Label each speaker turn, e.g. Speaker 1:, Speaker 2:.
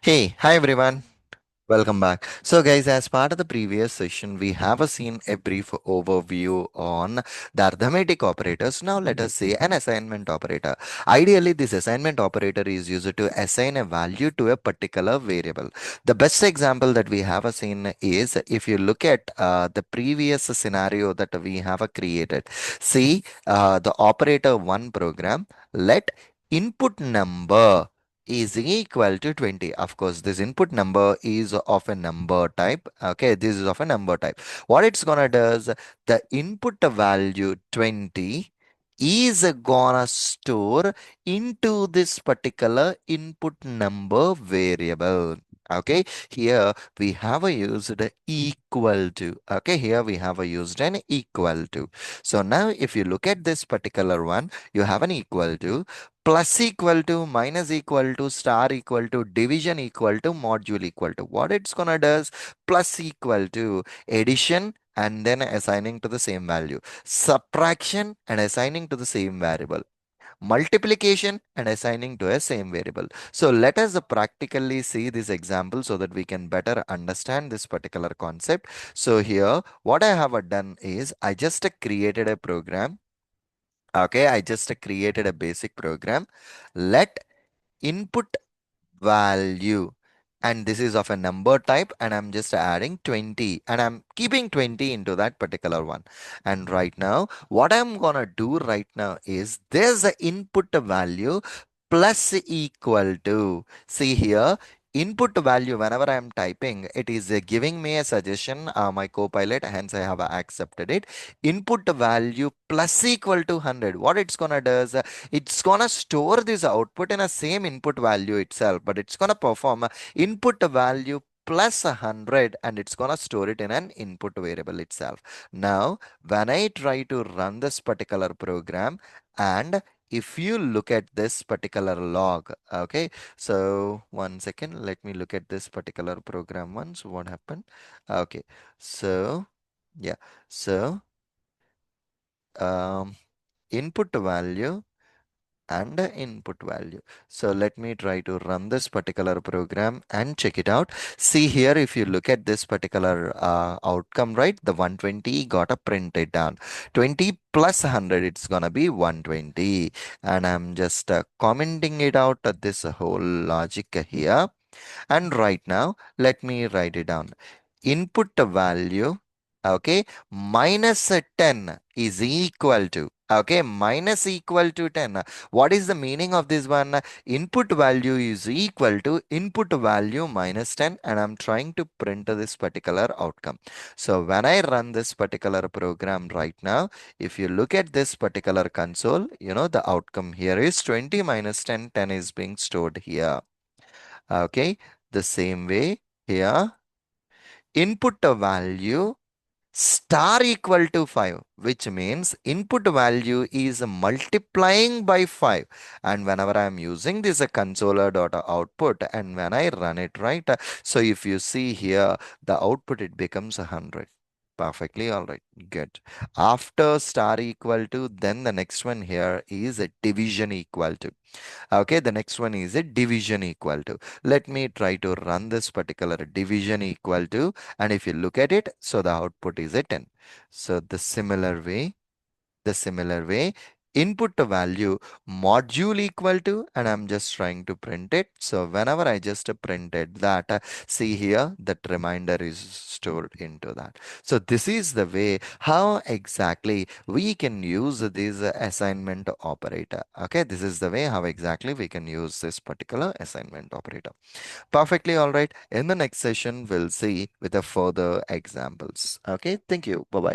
Speaker 1: Hey, hi everyone. Welcome back. So, guys, as part of the previous session, we have seen a brief overview on the arithmetic operators. Now, let us see an assignment operator. Ideally, this assignment operator is used to assign a value to a particular variable. The best example that we have seen is if you look at the previous scenario that we have created. See, the operator one program, let input number is equal to 20. Of course, this input number is of a number type. Okay, this is of a number type. What it's gonna does, the input value 20 is gonna store into this particular input number variable. Okay, here we have a used equal to. Okay, here we have a used an equal to. So now if you look at this particular one, you have an equal to plus equal to minus equal to star equal to division equal to module equal to. What it's gonna does, plus equal to addition and then assigning to the same value, subtraction and assigning to the same variable, multiplication and assigning to a same variable. So let us practically see this example so that we can better understand this particular concept. So here what I have done is I just created a program. Okay, I just created a basic program. Let input value, and this is of a number type, and I'm just adding 20 and I'm keeping 20 into that particular one. And right now what I'm gonna do right now is there's a input value plus equal to, see here, input value whenever I'm typing it is giving me a suggestion, my copilot, hence I have accepted it. Input value plus equal to 100, what it's gonna does, it's gonna store this output in a same input value itself, but it's gonna perform a input value plus 100 and it's gonna store it in an input variable itself. Now when I try to run this particular program, and if you look at this particular log, okay, so one second, let me look at this particular program once. What happened? Okay, so yeah, so um input value and the input value. So let me try to run this particular program and check it out. See here, if you look at this particular outcome, right, the 120 got a printed down. 20 plus 100, it's gonna be 120. And I'm just commenting it out, this whole logic here. And right now, let me write it down. Input value, okay, minus 10 is equal to, okay, minus equal to 10. What is the meaning of this one? Input value is equal to input value minus 10, and I'm trying to print this particular outcome. So when I run this particular program right now, if you look at this particular console, the outcome here is 20 minus 10, 10 is being stored here. Okay, the same way here, input value star equal to 5, which means input value is multiplying by 5. And whenever I'm using this consoler dot output and when I run it, right, so if you see here, the output, it becomes 100. Perfectly all right, good. After star equal to, then the next one here is a division equal to. Okay, the next one is a division equal to. Let me try to run this particular division equal to, and if you look at it, so the output is a 10. So the similar way, input value module equal to, and I'm just trying to print it. So whenever I just printed that, see here, that reminder is stored into that. So this is the way how exactly we can use this assignment operator. Okay, this is the way how exactly we can use this particular assignment operator. Perfectly all right. In the next session, we'll see with the further examples. Okay, thank you. Bye bye.